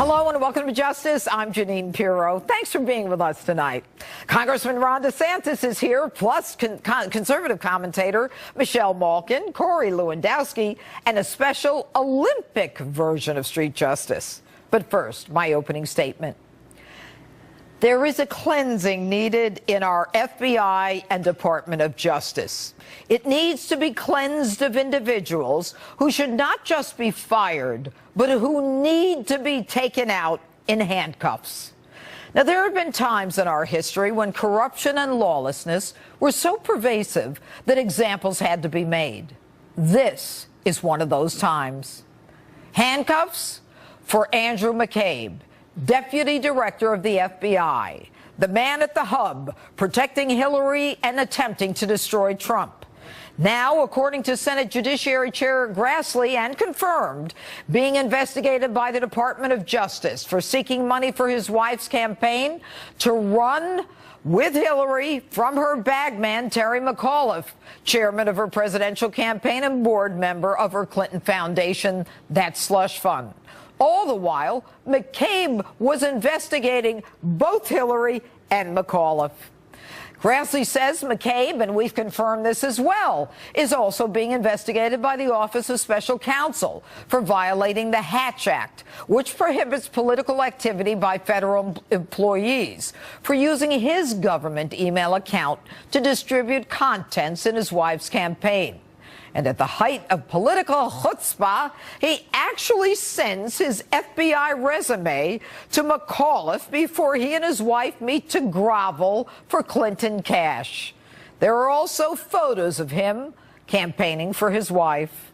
Hello and welcome to Justice. I'm Jeanine Pirro. Thanks for being with us tonight. Congressman Ron DeSantis is here, plus conservative commentator Michelle Malkin, Corey Lewandowski, and a special Olympic version of Street Justice. But first, my opening statement. There is a cleansing needed in our FBI and Department of Justice. It needs to be cleansed of individuals who should not just be fired, but who need to be taken out in handcuffs. Now, there have been times in our history when corruption and lawlessness were so pervasive that examples had to be made. This is one of those times. Handcuffs for Andrew McCabe, Deputy Director of the FBI, the man at the hub protecting Hillary and attempting to destroy Trump. Now, according to Senate Judiciary Chair Grassley, and confirmed, being investigated by the Department of Justice for seeking money for his wife's campaign to run with Hillary from her bagman, Terry McAuliffe, chairman of her presidential campaign and board member of her Clinton Foundation, that slush fund. All the while, McCabe was investigating both Hillary and McAuliffe. Grassley says McCabe, and we've confirmed this as well, is also being investigated by the Office of Special Counsel for violating the Hatch Act, which prohibits political activity by federal employees, for using his government email account to distribute contents in his wife's campaign. And at the height of political chutzpah, he actually sends his FBI resume to McAuliffe before he and his wife meet to grovel for Clinton cash. There are also photos of him campaigning for his wife.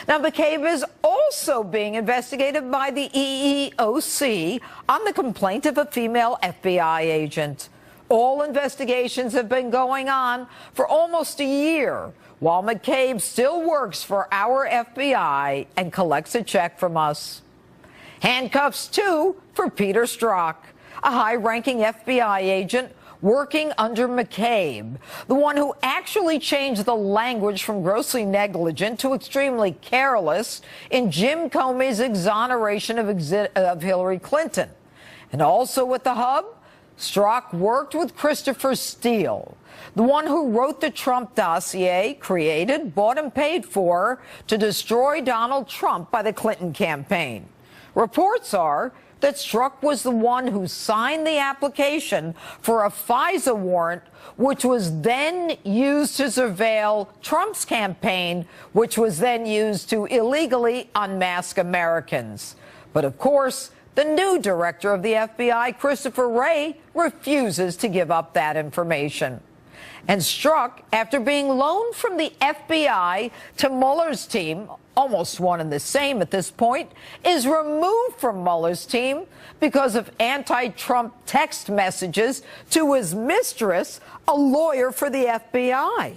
Now, McCabe is also being investigated by the EEOC on the complaint of a female FBI agent. All investigations have been going on for almost a year, while McCabe still works for our FBI and collects a check from us. Handcuffs, too, for Peter Strzok, a high-ranking FBI agent working under McCabe, the one who actually changed the language from grossly negligent to extremely careless in Jim Comey's exoneration of Hillary Clinton. And also at the hub, Strzok worked with Christopher Steele, the one who wrote the Trump dossier, created, bought and paid for to destroy Donald Trump by the Clinton campaign. Reports are that Strzok was the one who signed the application for a FISA warrant, which was then used to surveil Trump's campaign, which was then used to illegally unmask Americans. But of course, the new director of the FBI, Christopher Wray, refuses to give up that information. And Strzok, after being loaned from the FBI to Mueller's team, almost one and the same at this point, is removed from Mueller's team because of anti-Trump text messages to his mistress, a lawyer for the FBI.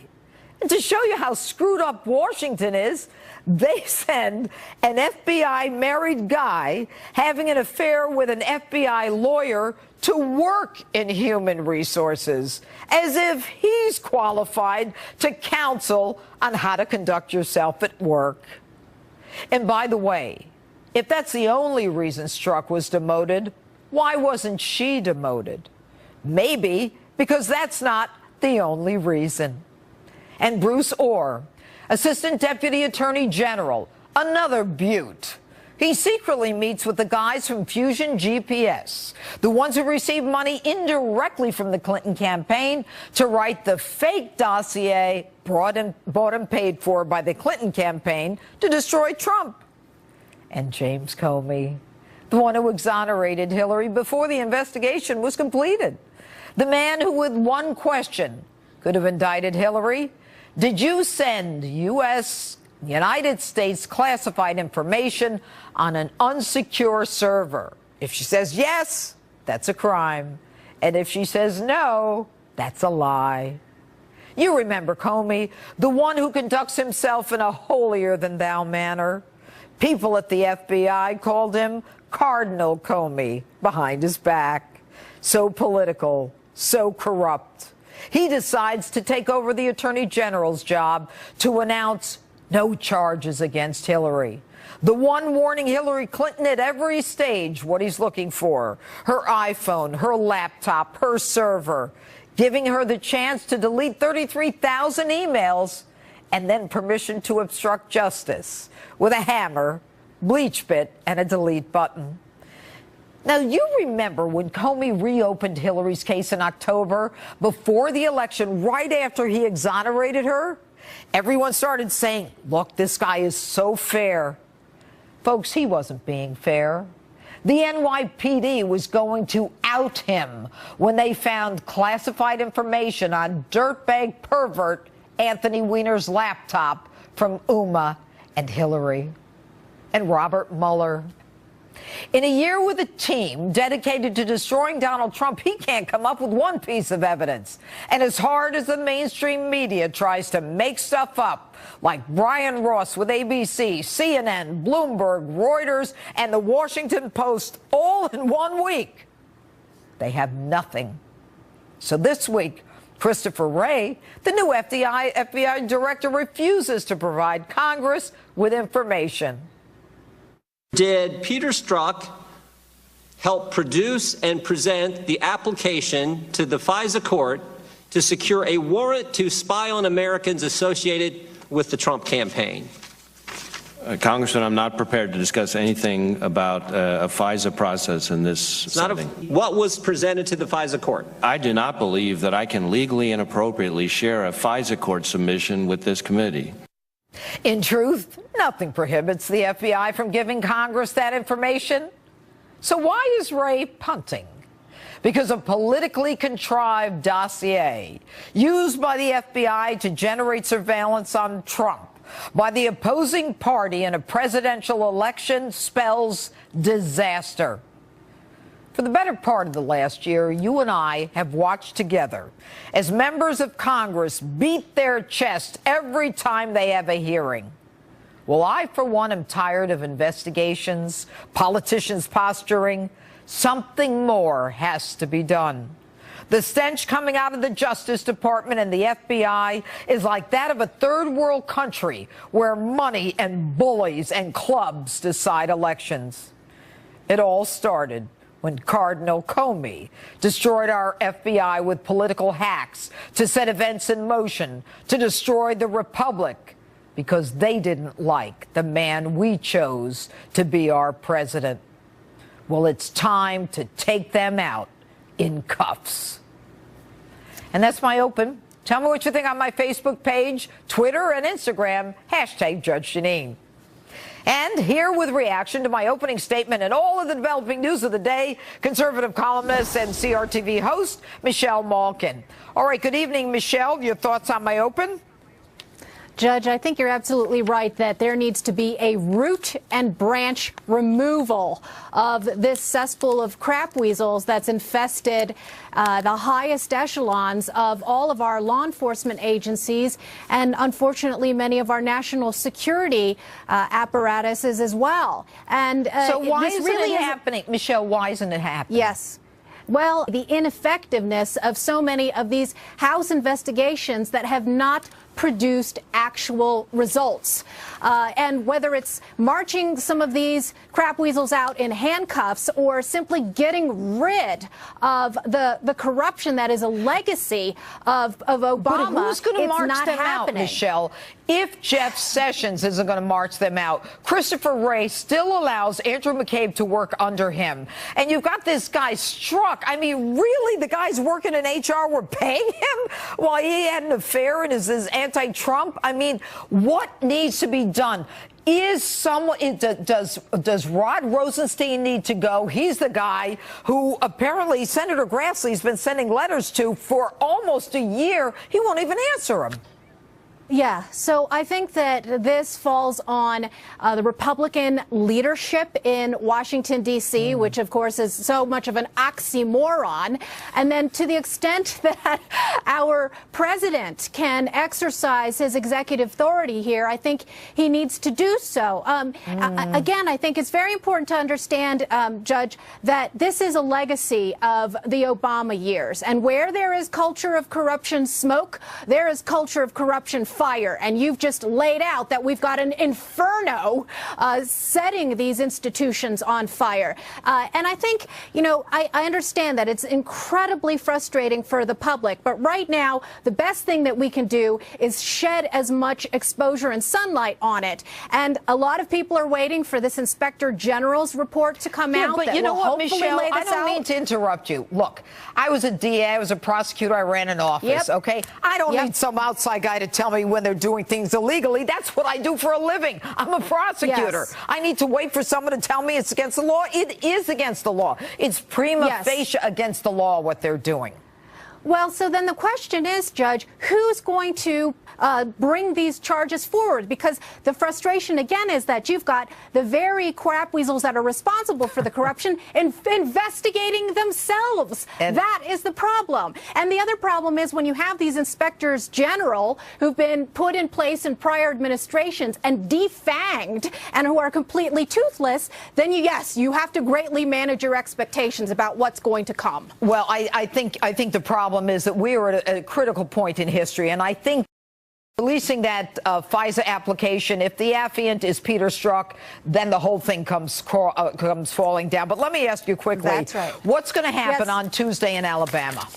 And to show you how screwed up Washington is, they send an FBI married guy having an affair with an FBI lawyer to work in human resources, as if he's qualified to counsel on how to conduct yourself at work. And by the way, if that's the only reason Strzok was demoted, why wasn't she demoted? Maybe because that's not the only reason. And Bruce Orr, Assistant Deputy Attorney General, another beaut. He secretly meets with the guys from Fusion GPS, the ones who received money indirectly from the Clinton campaign to write the fake dossier bought and paid for by the Clinton campaign to destroy Trump. And James Comey, the one who exonerated Hillary before the investigation was completed. The man who, with one question, could have indicted Hillary. Did you send United States classified information on an unsecure server? If she says yes, that's a crime. And if she says no, that's a lie. You remember Comey, the one who conducts himself in a holier-than-thou manner. People at the FBI called him Cardinal Comey behind his back. So political, so corrupt. He decides to take over the Attorney General's job to announce no charges against Hillary. The one warning Hillary Clinton at every stage what he's looking for: her iPhone, her laptop, her server, giving her the chance to delete 33,000 emails and then permission to obstruct justice with a hammer, bleach bit, and a delete button. Now, you remember when Comey reopened Hillary's case in October before the election, right after he exonerated her? Everyone started saying, look, this guy is so fair. Folks, he wasn't being fair. The NYPD was going to out him when they found classified information on dirtbag pervert Anthony Weiner's laptop from Uma and Hillary and Robert Mueller. In a year with a team dedicated to destroying Donald Trump, he can't come up with one piece of evidence. And as hard as the mainstream media tries to make stuff up, like Brian Ross with ABC, CNN, Bloomberg, Reuters, and the Washington Post all in 1 week, they have nothing. So this week, Christopher Wray, the new FBI director, refuses to provide Congress with information. Did Peter Strzok help produce and present the application to the FISA court to secure a warrant to spy on Americans associated with the Trump campaign? Congressman, I'm not prepared to discuss anything about a FISA process in this setting. What was presented to the FISA court? I do not believe that I can legally and appropriately share a FISA court submission with this committee. In truth, nothing prohibits the FBI from giving Congress that information. So why is Wray punting? Because a politically contrived dossier used by the FBI to generate surveillance on Trump by the opposing party in a presidential election spells disaster. For the better part of the last year, you and I have watched together as members of Congress beat their chest every time they have a hearing. Well, I, for one, am tired of investigations, politicians posturing. Something more has to be done. The stench coming out of the Justice Department and the FBI is like that of a third world country where money and bullies and clubs decide elections. It all started when Cardinal Comey destroyed our FBI with political hacks to set events in motion to destroy the Republic because they didn't like the man we chose to be our president. Well, it's time to take them out in cuffs. And that's my open. Tell me what you think on my Facebook page, Twitter, and Instagram, #Judge Jeanine. And here with reaction to my opening statement and all of the developing news of the day, conservative columnist and CRTV host, Michelle Malkin. All right, good evening, Michelle. Your thoughts on my open? Judge, I think you're absolutely right that there needs to be a root and branch removal of this cesspool of crap weasels that's infested the highest echelons of all of our law enforcement agencies and, unfortunately, many of our national security apparatuses as well. And so why isn't it happening? Michelle, why isn't it happening? Yes. Well, the ineffectiveness of so many of these House investigations that have not produced actual results. And whether it's marching some of these crap weasels out in handcuffs or simply getting rid of the corruption that is a legacy of Obama, but who's going to march them happening. out, Michelle? If Jeff Sessions isn't going to march them out, Christopher Wray still allows Andrew McCabe to work under him. And you've got this guy Strzok. I mean, really, the guys working in HR were paying him while he had an affair and is anti-Trump? I mean, what needs to be done? Is someone, does Rod Rosenstein need to go? He's the guy who apparently Senator Grassley's been sending letters to for almost a year. He won't even answer them. Yeah, so I think that this falls on the Republican leadership in Washington, D.C., which, of course, is so much of an oxymoron. And then to the extent that our president can exercise his executive authority here, I think he needs to do so. Again, I think it's very important to understand, Judge, that this is a legacy of the Obama years. And where there is culture of corruption smoke, there is culture of corruption fire. fire. And you've just laid out that we've got an inferno setting these institutions on fire. And I think, I understand that it's incredibly frustrating for the public. But right now, the best thing that we can do is shed as much exposure and sunlight on it. And a lot of people are waiting for this Inspector General's report to come out. But that you know will what, hopefully Michelle, lay this I don't out. mean to interrupt you. Look, I was a DA, I was a prosecutor, I ran an office, okay? I don't need some outside guy to tell me when they're doing things illegally. That's what I do for a living. I'm a prosecutor. Yes. I need to wait for someone to tell me it's against the law. It is against the law. It's prima facie against the law what they're doing. Well, so then the question is, Judge, who's going to bring these charges forward? Because the frustration, again, is that you've got the very crap weasels that are responsible for the corruption investigating themselves. And that is the problem. And the other problem is when you have these inspectors general who've been put in place in prior administrations and defanged and who are completely toothless, then yes, you have to greatly manage your expectations about what's going to come. Well, I think the problem is that we are at a critical point in history, and I think releasing that FISA application, if the affiant is Peter Strzok, then the whole thing comes falling down. But let me ask you quickly, That's right. What's going to happen on Tuesday in Alabama?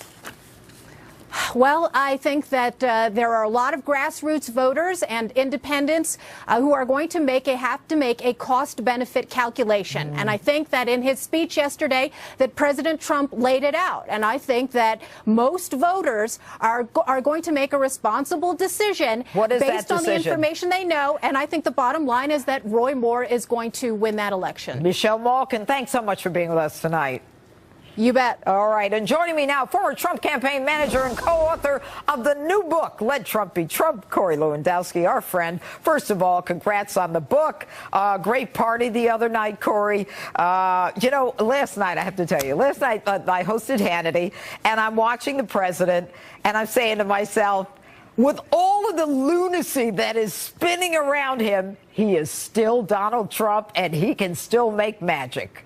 Well, I think that there are a lot of grassroots voters and independents who are going to have to make a cost-benefit calculation. And I think that in his speech yesterday that President Trump laid it out. And I think that most voters are going to make a responsible decision based on the information they know. And I think the bottom line is that Roy Moore is going to win that election. Michelle Malkin, thanks so much for being with us tonight. You bet. All right. And joining me now, former Trump campaign manager and co-author of the new book, Let Trump Be Trump, Corey Lewandowski, our friend. First of all, congrats on the book. Great party the other night, Corey. Last night, I have to tell you, last night I hosted Hannity, and I'm watching the president, and I'm saying to myself, with all of the lunacy that is spinning around him, he is still Donald Trump, and he can still make magic.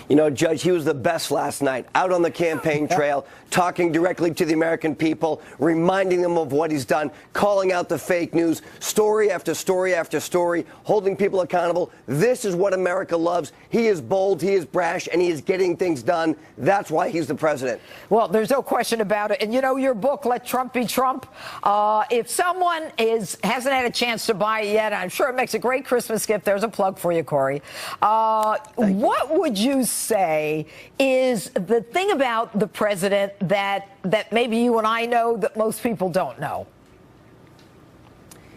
You know, Judge, he was the best last night, out on the campaign trail, talking directly to the American people, reminding them of what he's done, calling out the fake news, story after story after story, holding people accountable. This is what America loves. He is bold, he is brash, and he is getting things done. That's why he's the president. Well, there's no question about it. And you know, your book, Let Trump Be Trump, if someone hasn't had a chance to buy it yet, I'm sure it makes a great Christmas gift. There's a plug for you, Corey. What would you say is the thing about the president that maybe you and I know that most people don't know?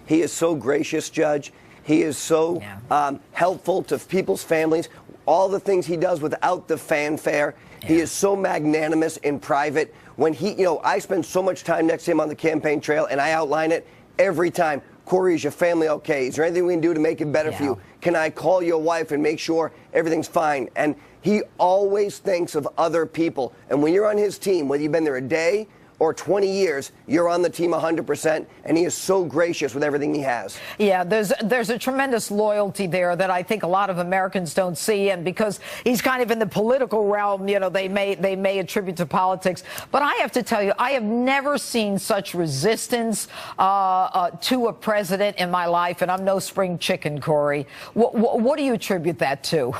He is so gracious, Judge. He is so helpful to people's families. All the things he does without the fanfare. He is so magnanimous in private. When I spend so much time next to him on the campaign trail, and I outline it every time. Corey, is your family okay? Is there anything we can do to make it better for you? Can I call your wife and make sure everything's fine? And he always thinks of other people. And when you're on his team, whether you've been there a day or 20 years, you're on the team 100%, and he is so gracious with everything he has. Yeah, there's a tremendous loyalty there that I think a lot of Americans don't see, and because he's kind of in the political realm, they may attribute to politics. But I have to tell you, I have never seen such resistance to a president in my life, and I'm no spring chicken, Corey. What do you attribute that to?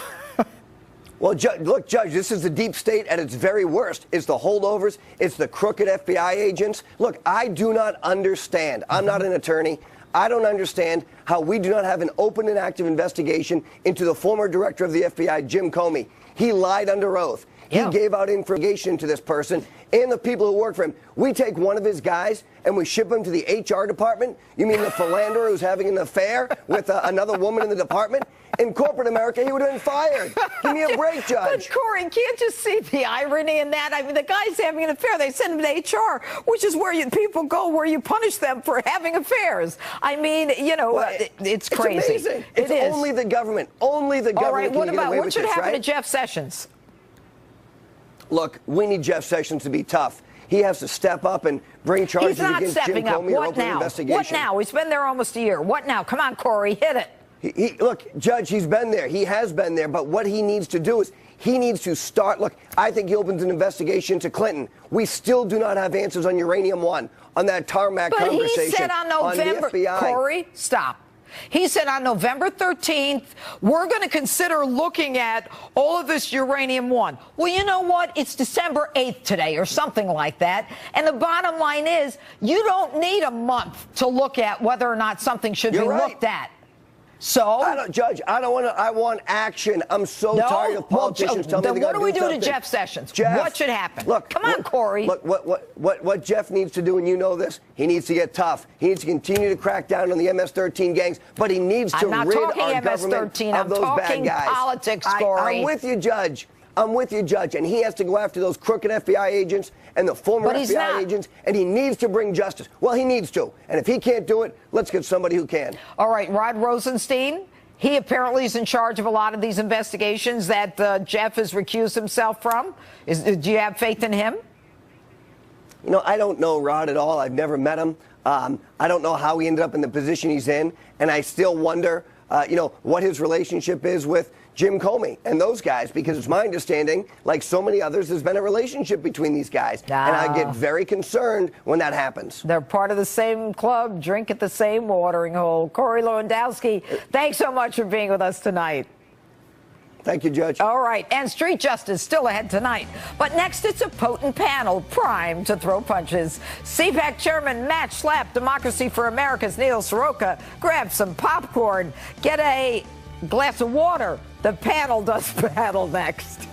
Well, look, Judge, this is the deep state at its very worst. It's the holdovers. It's the crooked FBI agents. Look, I do not understand. I'm not an attorney. I don't understand how we do not have an open and active investigation into the former director of the FBI, Jim Comey. He lied under oath. He gave out information to this person and the people who work for him. We take one of his guys and we ship him to the HR department. You mean the philanderer who's having an affair with another woman in the department? In corporate America, he would have been fired. Give me a break, Judge. But, Corey, can't you see the irony in that? I mean, the guy's having an affair. They send him to HR, which is where people go, where you punish them for having affairs. I mean, it's crazy. It's amazing. It's only the government. Only the government can get away with this, right? What should happen to Jeff Sessions? Look, we need Jeff Sessions to be tough. He has to step up and bring charges against Jim Comey or open an investigation. What now? He's been there almost a year. What now? Come on, Corey, hit it. Look, Judge, he's been there. He has been there. But what he needs to do is he needs to start. Look, I think he opens an investigation into Clinton. We still do not have answers on Uranium One, on that tarmac conversation. But he said on November, on the FBI. Corey, stop. He said on November 13th, we're going to consider looking at all of this Uranium One. Well, you know what? It's December 8th today or something like that. And the bottom line is you don't need a month to look at whether or not something should be looked at. So, Judge, I don't want to. I want action. I'm so tired of politicians telling me they got to do something. What do we do to Jeff Sessions? What should happen? Look, come on, Corey. Look, what Jeff needs to do, and you know this, he needs to get tough. He needs to continue to crack down on the MS-13 gangs, but he needs to rid our government of those bad guys. Politics, Corey. I'm with you, Judge. I'm with you, Judge, and he has to go after those crooked FBI agents and the former FBI agents, and he needs to bring justice. Well, he needs to, and if he can't do it, let's get somebody who can. All right, Rod Rosenstein, he apparently is in charge of a lot of these investigations that Jeff has recused himself from. Do you have faith in him? You know, I don't know Rod at all. I've never met him. I don't know how he ended up in the position he's in, and I still wonder, what his relationship is with Jim Comey and those guys, because it's my understanding, like so many others, there's been a relationship between these guys. And I get very concerned when that happens. They're part of the same club, drink at the same watering hole. Corey Lewandowski, thanks so much for being with us tonight. Thank you, Judge. All right, and Street Justice still ahead tonight. But next, it's a potent panel primed to throw punches. CPAC Chairman Matt Schlapp, Democracy for America's Neil Soroka, grab some popcorn, get a glass of water. The panel does battle next.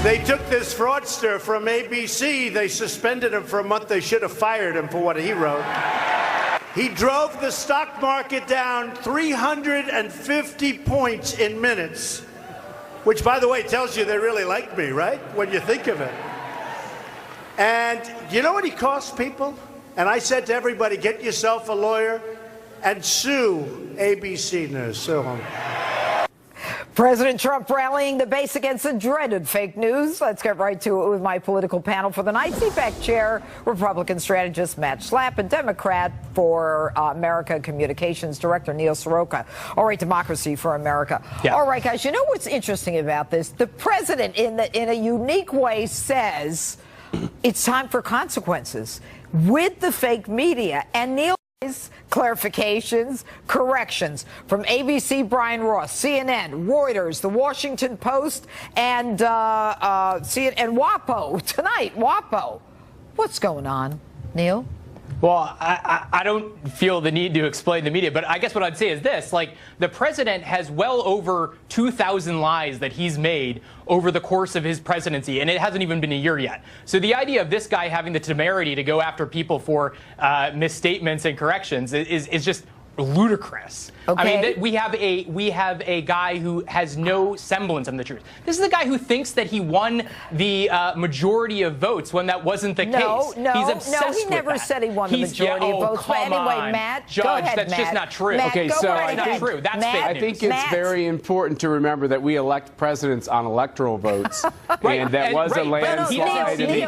They took this fraudster from ABC. They suspended him for a month. They should have fired him for what he wrote. He drove the stock market down 350 points in minutes, which, by the way, tells you they really like me, right? When you think of it. And you know what he cost people? And I said to everybody, get yourself a lawyer and sue ABC News. Sue him. President Trump rallying the base against the dreaded fake news. Let's get right to it with my political panel for the night. CPAC Chair, Republican strategist Matt Schlapp, and Democrat for America Communications Director Neil Soroka. All right, Democracy for America. Yeah. All right, guys, you know what's interesting about this? The president, in a unique way, says it's time for consequences with the fake media. And Neil clarifications, corrections from ABC, Brian Ross, CNN, Reuters, The Washington Post, and WAPO tonight. WAPO. What's going on, Neil? Well, I don't feel the need to explain the media, but I guess what I'd say is this. Like, the president has well over 2,000 lies that he's made over the course of his presidency, and it hasn't even been a year yet. So the idea of this guy having the temerity to go after people for misstatements and corrections is just ludicrous. Okay. I mean, we have a guy who has no semblance of the truth. This is a guy who thinks that he won the majority of votes when that wasn't the case. He's obsessed he never with that. said he won the majority of votes. But anyway, Matt, Judge, go ahead, that's Matt. just not true. Matt, okay, so that's not true. That's fake news. I think it's very important to remember that we elect presidents on electoral votes, and that was a landslide. Let me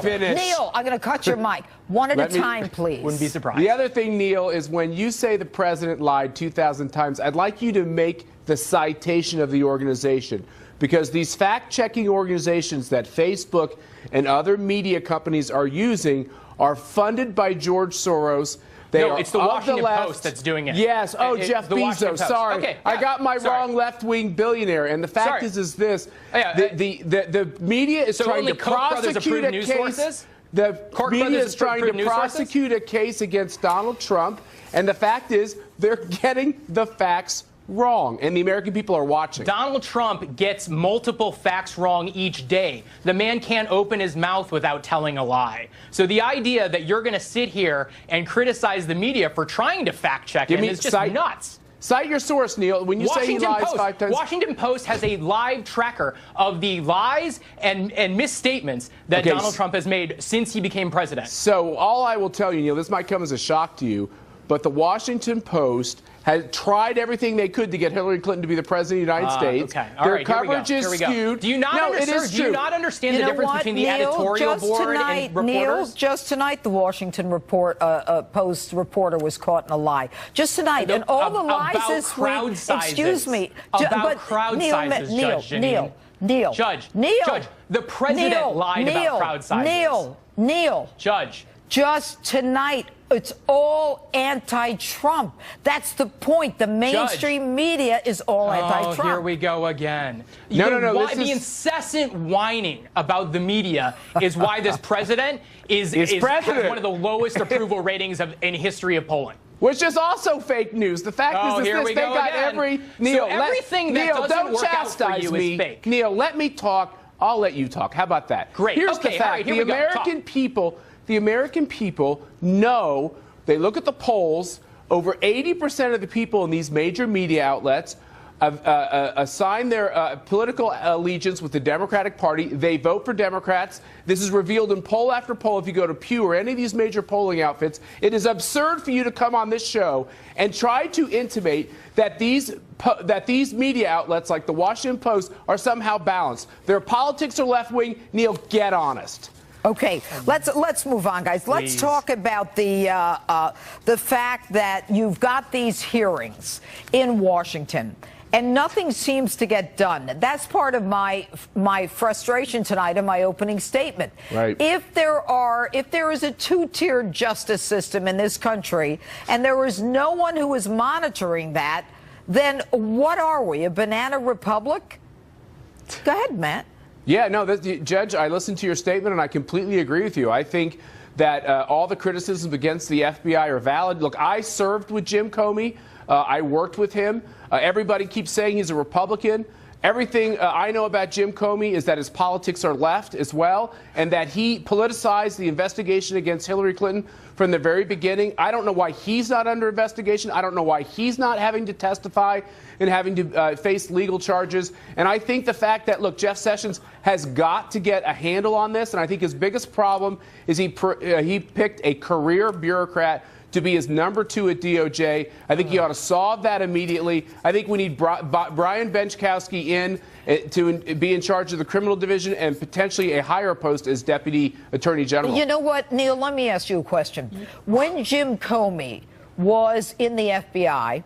finish. Neil, I'm going to cut your mic. One at a time, please. Wouldn't be surprised. The other thing, Neil, is when you say the president lied 2,000 times, I'd like you to make the citation of the organization, because these fact-checking organizations that Facebook and other media companies are using are funded by George Soros. It's the Washington Post that's doing it. Yes. Jeff Bezos. Sorry. Okay, I got my wrong left-wing billionaire. And the fact is this. The media is trying to prosecute a case. The media is trying to prosecute a case against Donald Trump. And the fact is, they're getting the facts wrong, and the American people are watching. Donald Trump gets multiple facts wrong each day. The man can't open his mouth without telling a lie. So the idea that you're going to sit here and criticize the media for trying to fact check him is just nuts. Cite your source, Neil. When you say he lies 5 times. Washington Post has a live tracker of the lies and misstatements that Donald Trump has made since he became president. So all I will tell you, Neil, this might come as a shock to you, but the Washington Post has tried everything they could to get Hillary Clinton to be the president of the United States. Okay. All Their right, coverage is skewed. Do you not understand the difference between the editorial board and reporters? Neil, just tonight, the Washington Post reporter was caught in a lie. Just tonight, and all the lies this week. Excuse me. About crowd sizes, Judge Jeanine. Neil. Judge, the president lied about crowd sizes. Neil. Judge. Just tonight, it's all anti-Trump. That's the point. The mainstream media is all anti-Trump. Oh, here we go again. No. The incessant whining about the media is why this president has one of the lowest approval ratings in history of polling. Which is also fake news. The fact is here this: we they go got again. everything that Neil, doesn't don't work out for chastise you me. is fake. Neil, let me talk. I'll let you talk. How about that? Great. Here's the fact: the American people know. They look at the polls. Over 80% of the people in these major media outlets assign their political allegiance with the Democratic Party. They vote for Democrats. This is revealed in poll after poll. If you go to Pew or any of these major polling outfits, it is absurd for you to come on this show and try to intimate that these media outlets like the Washington Post are somehow balanced. Their politics are left-wing. Neil, get honest. Okay, let's move on, guys. Let's talk about the fact that you've got these hearings in Washington, and nothing seems to get done. That's part of my frustration tonight in my opening statement. Right. If there is a two-tiered justice system in this country, and there is no one who is monitoring that, then what are we? A banana republic? Go ahead, Matt. Yeah, no, Judge, I listened to your statement, and I completely agree with you. I think that all the criticisms against the FBI are valid. Look, I served with Jim Comey. I worked with him. Everybody keeps saying he's a Republican. Everything I know about Jim Comey is that his politics are left as well, and that he politicized the investigation against Hillary Clinton from the very beginning. I don't know why he's not under investigation. I don't know why he's not having to testify and having to face legal charges. And I think the fact that, look, Jeff Sessions has got to get a handle on this, and I think his biggest problem is he picked a career bureaucrat to be his number 2 at DOJ. I think he ought to solve that immediately. I think we need Brian Benchkowski in to be in charge of the criminal division and potentially a higher post as Deputy Attorney General. You know what, Neil, let me ask you a question. When Jim Comey was in the FBI,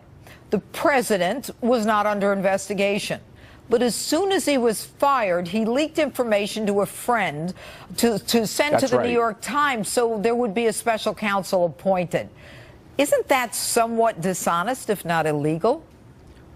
the president was not under investigation. But as soon as he was fired, he leaked information to a friend to send to the New York Times so there would be a special counsel appointed. Isn't that somewhat dishonest, if not illegal?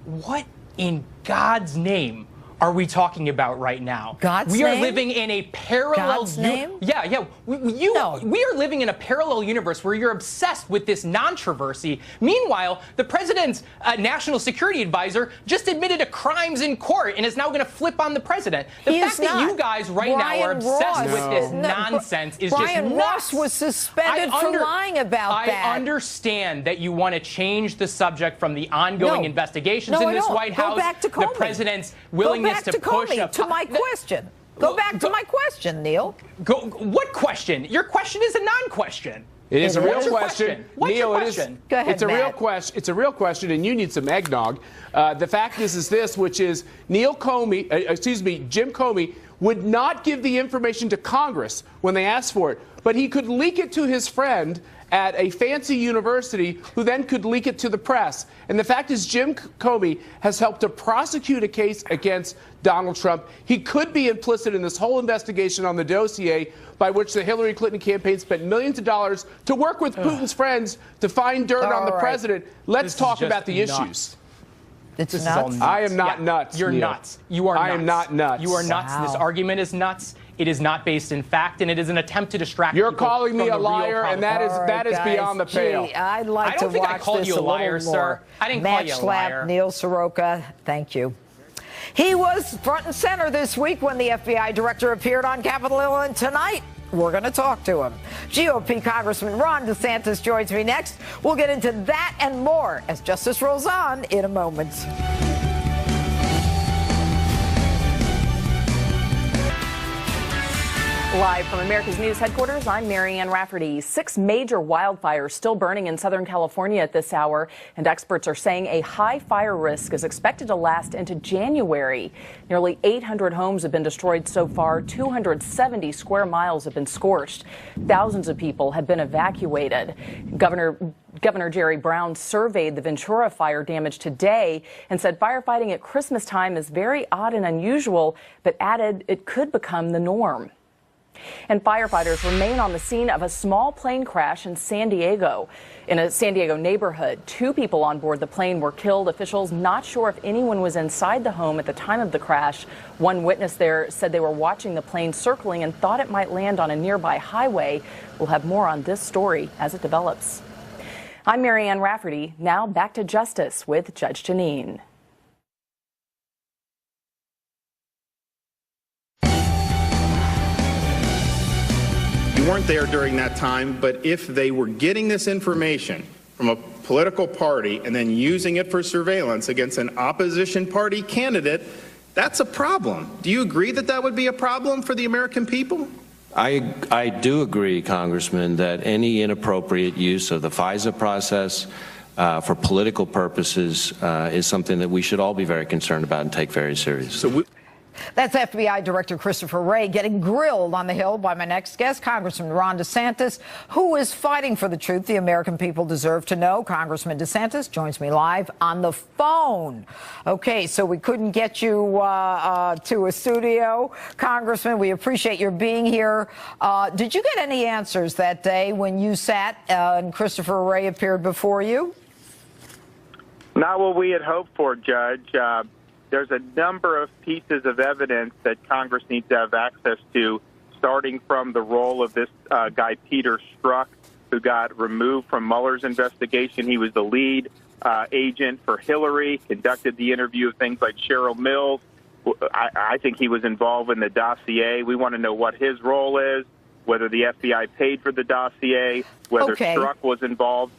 What in God's name are we talking about right now? God's name? We are living in a parallel... God's name? Yeah. We are living in a parallel universe where you're obsessed with this controversy. Meanwhile, the president's national security advisor just admitted to crimes in court and is now going to flip on the president. The fact that you guys right now are obsessed with this nonsense is just nuts. Brian Ross was suspended for lying about that. I understand that you want to change the subject from the ongoing investigations in this White House. Go back to Comey. The president's willingness to push to my question. Go back to my question, Neil. What question? Your question is a non-question. It is a real question. Neil, Go ahead, it's a real question. It's a real question, and you need some eggnog. The fact is this, which is Jim Comey would not give the information to Congress when they asked for it, but he could leak it to his friend at a fancy university who then could leak it to the press. And the fact is Jim Comey has helped to prosecute a case against Donald Trump. He could be implicit in this whole investigation on the dossier by which the Hillary Clinton campaign spent millions of dollars to work with Putin's friends to find dirt on the president. Let's talk about the issues. It's nuts. I am not nuts. You're Neil. nuts. You are nuts. I am not nuts. You are nuts. Wow. This argument is nuts. It is not based in fact, and it is an attempt to distract You're people calling me from a the liar, real and that is beyond the pale. Gee, I'd like to watch this a little more. I don't think I called you a liar, sir. I didn't call you a liar. Neil Soroka, thank you. He was front and center this week when the FBI director appeared on Capitol Hill, and tonight we're going to talk to him. GOP Congressman Ron DeSantis joins me next. We'll get into that and more as justice rolls on in a moment. Live from America's News headquarters, I'm Marianne Rafferty. 6 major wildfires still burning in Southern California at this hour, and experts are saying a high fire risk is expected to last into January. Nearly 800 homes have been destroyed so far. 270 square miles have been scorched. Thousands of people have been evacuated. Governor Jerry Brown surveyed the Ventura fire damage today and said firefighting at Christmas time is very odd and unusual, but added it could become the norm. And firefighters remain on the scene of a small plane crash in San Diego. In a San Diego neighborhood, 2 people on board the plane were killed. Officials not sure if anyone was inside the home at the time of the crash. One witness there said they were watching the plane circling and thought it might land on a nearby highway. We'll have more on this story as it develops. I'm Marianne Rafferty. Now back to Justice with Judge Jeanine. You weren't there during that time, but if they were getting this information from a political party and then using it for surveillance against an opposition party candidate, that's a problem. Do you agree that that would be a problem for the American people? I do agree, Congressman, that any inappropriate use of the FISA process for political purposes is something that we should all be very concerned about and take very seriously. That's FBI Director Christopher Wray getting grilled on the Hill by my next guest, Congressman Ron DeSantis, who is fighting for the truth the American people deserve to know. Congressman DeSantis joins me live on the phone. Okay, so we couldn't get you to a studio. Congressman, we appreciate your being here. Did you get any answers that day when you sat and Christopher Wray appeared before you? Not what we had hoped for, Judge. There's a number of pieces of evidence that Congress needs to have access to, starting from the role of this guy, Peter Strzok, who got removed from Mueller's investigation. He was the lead agent for Hillary, conducted the interview of things like Cheryl Mills. I think he was involved in the dossier. We want to know what his role is, whether the FBI paid for the dossier, whether Strzok was involved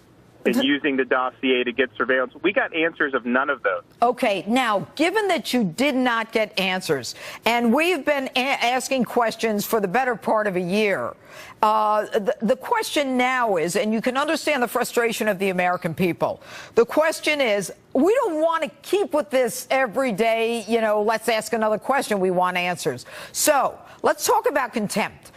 in using the dossier to get surveillance. We got answers of none of those. Okay, now, given that you did not get answers, and we've been asking questions for the better part of a year, the question now is, and you can understand the frustration of the American people, the question is, we don't want to keep with this every day, you know, let's ask another question, we want answers. So, let's talk about contempt.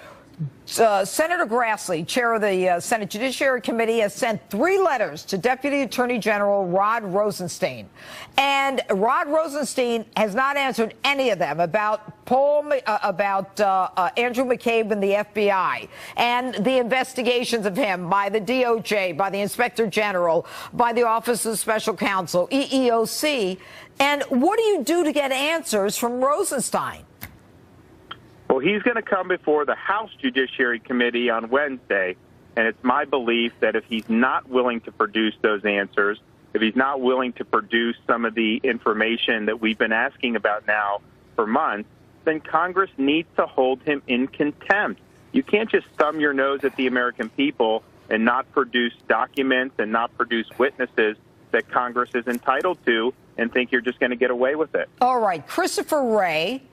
Senator Grassley, chair of the Senate Judiciary Committee, has sent 3 letters to Deputy Attorney General Rod Rosenstein. And Rod Rosenstein has not answered any of them about Andrew McCabe and the FBI and the investigations of him by the DOJ, by the Inspector General, by the Office of Special Counsel, EEOC. And what do you do to get answers from Rosenstein? Well, he's going to come before the House Judiciary Committee on Wednesday, and it's my belief that if he's not willing to produce those answers, if he's not willing to produce some of the information that we've been asking about now for months, then Congress needs to hold him in contempt. You can't just thumb your nose at the American people and not produce documents and not produce witnesses that Congress is entitled to and think you're just going to get away with it. All right. Christopher Wray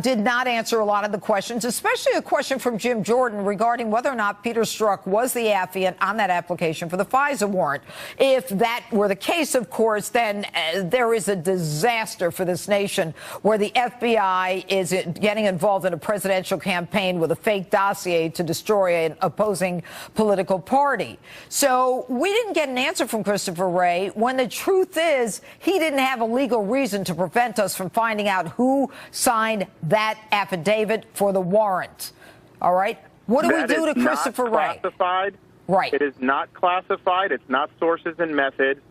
did not answer a lot of the questions, especially a question from Jim Jordan regarding whether or not Peter Strzok was the affiant on that application for the FISA warrant. If that were the case, of course, then there is a disaster for this nation where the FBI is getting involved in a presidential campaign with a fake dossier to destroy an opposing political party. So we didn't get an answer from Christopher Wray when the truth is he didn't have a legal reason to prevent us from finding out who signed that affidavit for the warrant. All right? What do we do to Christopher Wray? Classified. Right. It is not classified. It's not sources and methods.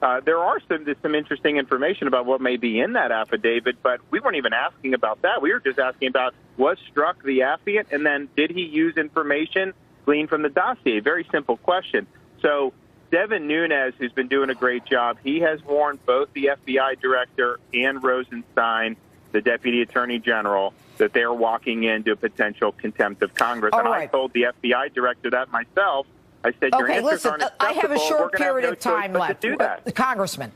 There are some interesting information about what may be in that affidavit, but we weren't even asking about that. We were just asking about, was Strzok the affiant, and then did he use information gleaned from the dossier? Very simple question. So Devin Nunes, who's been doing a great job, he has warned both the FBI director and Rosenstein, the Deputy Attorney General, that they're walking into a potential contempt of Congress. And I told the FBI director that myself. I said, your answers aren't acceptable. I have a short period of time left. To do that. Congressman,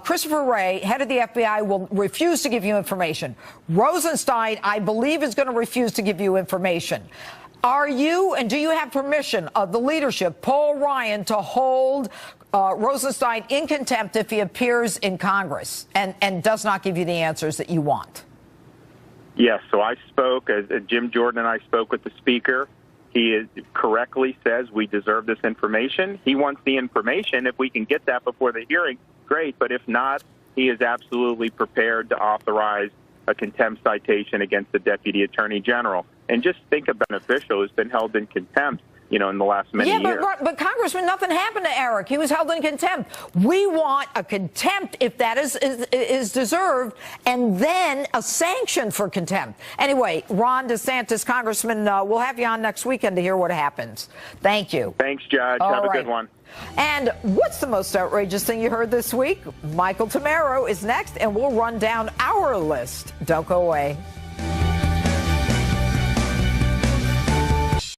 Christopher Wray, head of the FBI, will refuse to give you information. Rosenstein, I believe, is going to refuse to give you information. Are you, and do you have permission of the leadership, Paul Ryan, to hold Rosenstein in contempt if he appears in Congress and does not give you the answers that you want? Yes, so I spoke, as Jim Jordan and I spoke with the Speaker. He correctly says we deserve this information. He wants the information. If we can get that before the hearing, great. But if not, he is absolutely prepared to authorize a contempt citation against the Deputy Attorney General. And just think about an official who's been held in contempt, in the last many years. But Congressman, nothing happened to Eric. He was held in contempt. We want a contempt, if that is deserved, and then a sanction for contempt. Anyway, Ron DeSantis, Congressman, we'll have you on next weekend to hear what happens. Thank you. Thanks, Judge. Have a good one. And what's the most outrageous thing you heard this week? Michael Tamaro is next, and we'll run down our list. Don't go away.